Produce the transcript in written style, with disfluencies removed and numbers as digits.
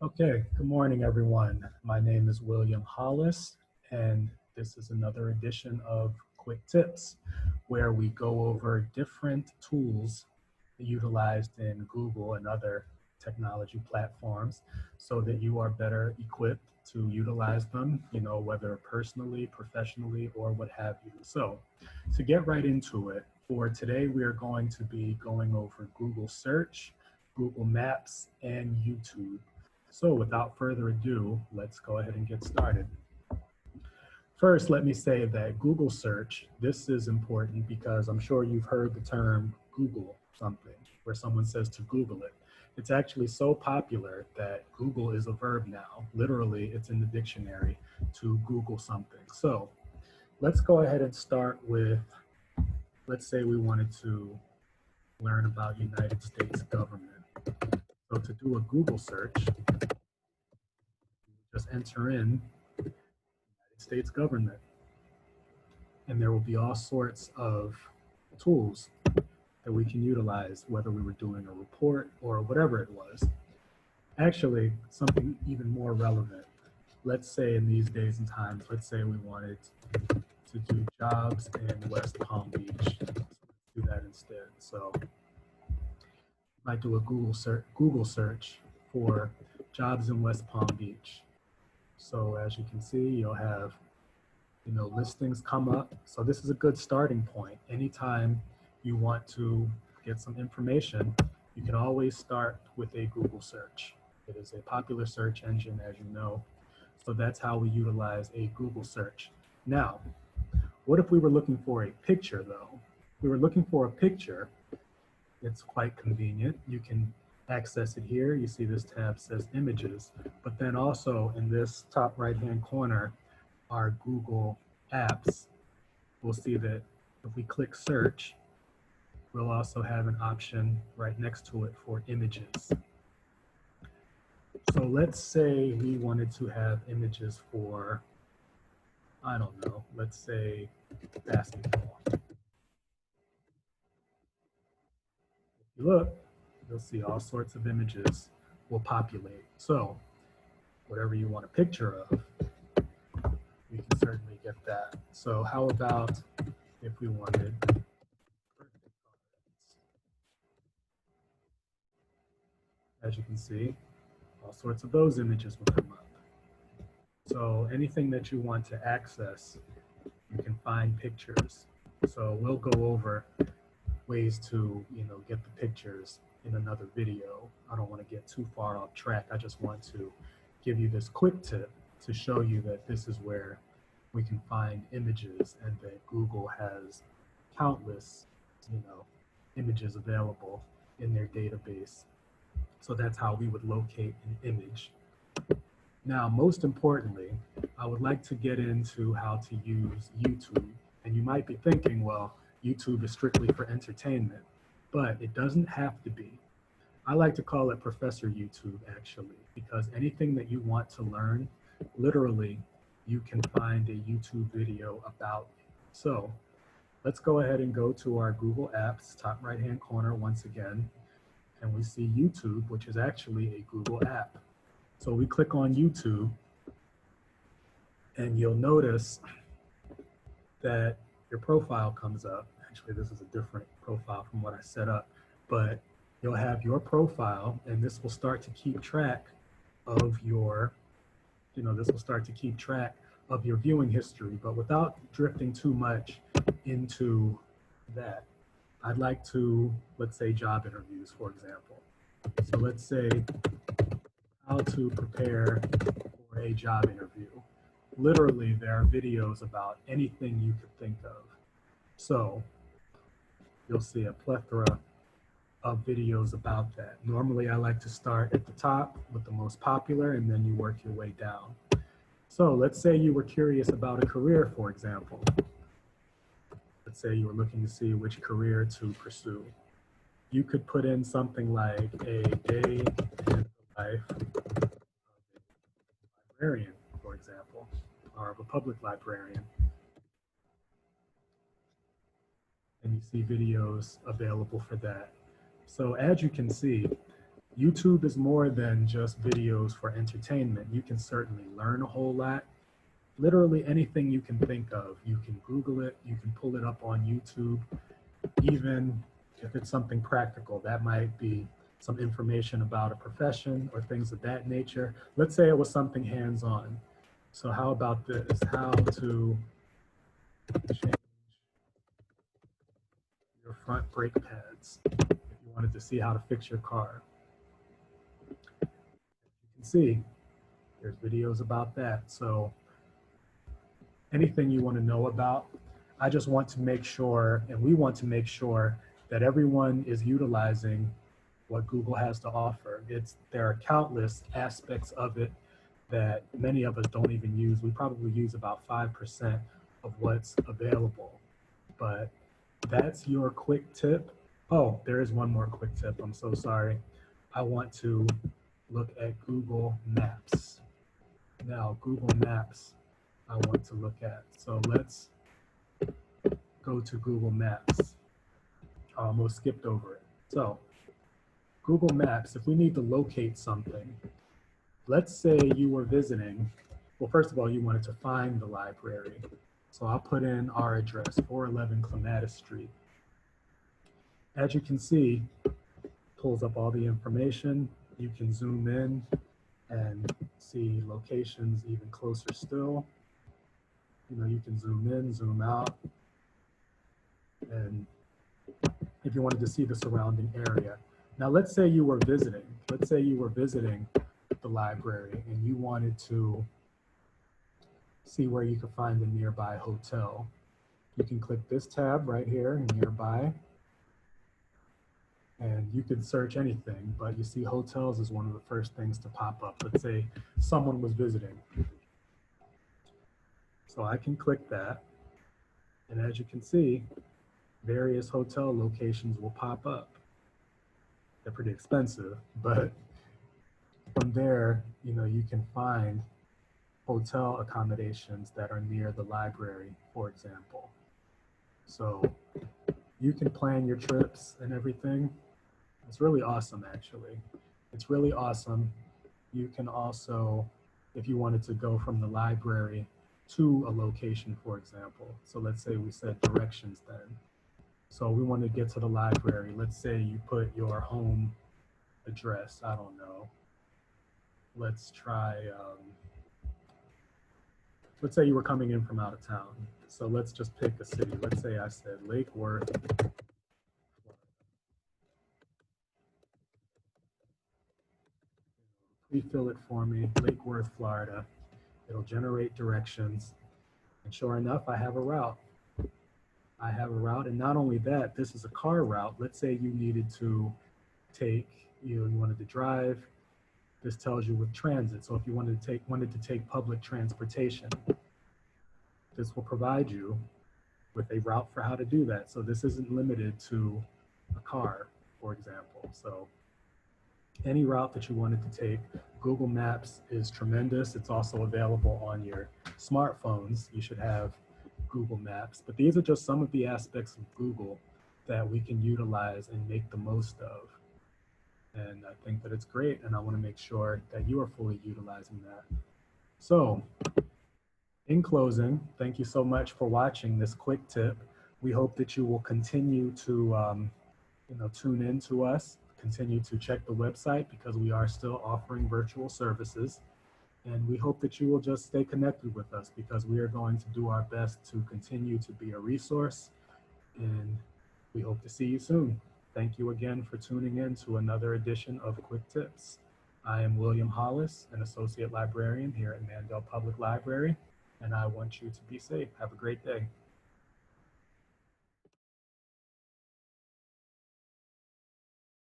Okay, good morning, everyone. My name is William Hollis, and this is another edition of Quick Tips, where we go over different tools utilized in Google and other technology platforms so that you are better equipped to utilize them, whether personally, professionally, or what have you. So, to get right into it, for today, we are going to be going over Google Search, Google Maps, and YouTube. So without further ado, let's go ahead and get started. First, let me say that Google search, this is important because I'm sure you've heard the term Google something, where someone says to Google it. It's actually so popular that Google is a verb now. Literally, it's in the dictionary to Google something. So let's go ahead and start with, let's say we wanted to learn about United States government. So to do a Google search, just enter in United States government. And there will be all sorts of tools that we can utilize, whether we were doing a report or whatever it was. Actually, something even more relevant. Let's say in these days and times, let's say we wanted to do jobs in West Palm Beach. So let's do that instead. So I might do a Google search for jobs in West Palm Beach. So as you can see, you'll have listings come up. So this is a good starting point. Anytime you want to get some information, you can always start with a Google search. It is a popular search engine, as you know. So that's how we utilize a Google search. Now, what if we were looking for a picture though? If we were looking for a picture, it's quite convenient. You can access it here. You see this tab says images, but then also in this top right-hand corner, our Google apps, we'll see that if we click search, we'll also have an option right next to it for images. So let's say we wanted to have images for, I don't know, let's say basketball. If you look, you'll see all sorts of images will populate. So whatever you want a picture of, we can certainly get that. So how about if we wanted birthday cards? As you can see, all sorts of those images will come up. So anything that you want to access, you can find pictures. So we'll go over ways to, get the pictures in another video. I don't want to get too far off track. I just want to give you this quick tip to show you that this is where we can find images and that Google has countless, images available in their database. So that's how we would locate an image. Now, most importantly, I would like to get into how to use YouTube. And you might be thinking, well, YouTube is strictly for entertainment, but it doesn't have to be. I like to call it Professor YouTube, actually, because anything that you want to learn, literally, you can find a YouTube video about it. So let's go ahead and go to our Google Apps, top right-hand corner once again, and we see YouTube, which is actually a Google app. So we click on YouTube, and you'll notice that your profile comes up. Actually, this is a different profile from what I set up, but you'll have your profile, and this will start to keep track of your, viewing history. But without drifting too much into that, I'd like to, let's say, job interviews, for example. So let's say how to prepare for a job interview. Literally, there are videos about anything you could think of. So you'll see a plethora of videos about that. Normally, I like to start at the top with the most popular, and then you work your way down. So let's say you were curious about a career, for example. Let's say you were looking to see which career to pursue. You could put in something like a day in the life of a librarian, for example, or of a public librarian. And you see videos available for that. So as you can see, YouTube is more than just videos for entertainment. You can certainly learn a whole lot. Literally anything you can think of, you can Google it, you can pull it up on YouTube, even if it's something practical. That might be some information about a profession or things of that nature. Let's say it was something hands-on. So how about this? How to change your front brake pads if you wanted to see how to fix your car. You can see there's videos about that. So anything you want to know about, I just want to make sure, and we want to make sure, that everyone is utilizing what Google has to offer. There are countless aspects of it that many of us don't even use. We probably use about 5% of what's available, but that's your quick tip. Oh, there is one more quick tip. I'm so sorry. I want to look at Google Maps. Now, Google Maps, I want to look at. So let's go to Google Maps. I almost skipped over it. So Google Maps, if we need to locate something, let's say you were visiting, well, first of all, you wanted to find the library. So I'll put in our address, 411 Clematis Street. As you can see, pulls up all the information. You can zoom in and see locations even closer still. You know, you can zoom in, zoom out. And if you wanted to see the surrounding area. Now, let's say you were visiting. Let's say you were visiting the library and you wanted to see where you could find a nearby hotel. You can click this tab right here, nearby, and you can search anything, but you see hotels is one of the first things to pop up. Let's say someone was visiting. So I can click that, and as you can see, various hotel locations will pop up. They're pretty expensive, but from there, you know, you can find hotel accommodations that are near the library, for example. So you can plan your trips and everything. It's really awesome, actually. It's really awesome. You can also, if you wanted to go from the library to a location, for example. So let's say we set directions then. So we want to get to the library. Let's say you put your home address, I don't know. Let's try, let's say you were coming in from out of town. So let's just pick a city. Let's say I said Lake Worth. Pre-fill it for me, Lake Worth, Florida. It'll generate directions. And sure enough, I have a route. I have a route, and not only that, this is a car route. Let's say you needed to take, you wanted to drive. This tells you with transit. So if you wanted to take public transportation, this will provide you with a route for how to do that. So this isn't limited to a car, for example. So any route that you wanted to take, Google Maps is tremendous. It's also available on your smartphones. You should have Google Maps, but these are just some of the aspects of Google that we can utilize and make the most of. And I think that it's great, and I want to make sure that you are fully utilizing that. So in closing, thank you so much for watching this quick tip. We hope that you will continue to tune in to us, continue to check the website because we are still offering virtual services. And we hope that you will just stay connected with us because we are going to do our best to continue to be a resource. And we hope to see you soon. Thank you again for tuning in to another edition of Quick Tips. I am William Hollis, an associate librarian here at Mandel Public Library, and I want you to be safe. Have a great day.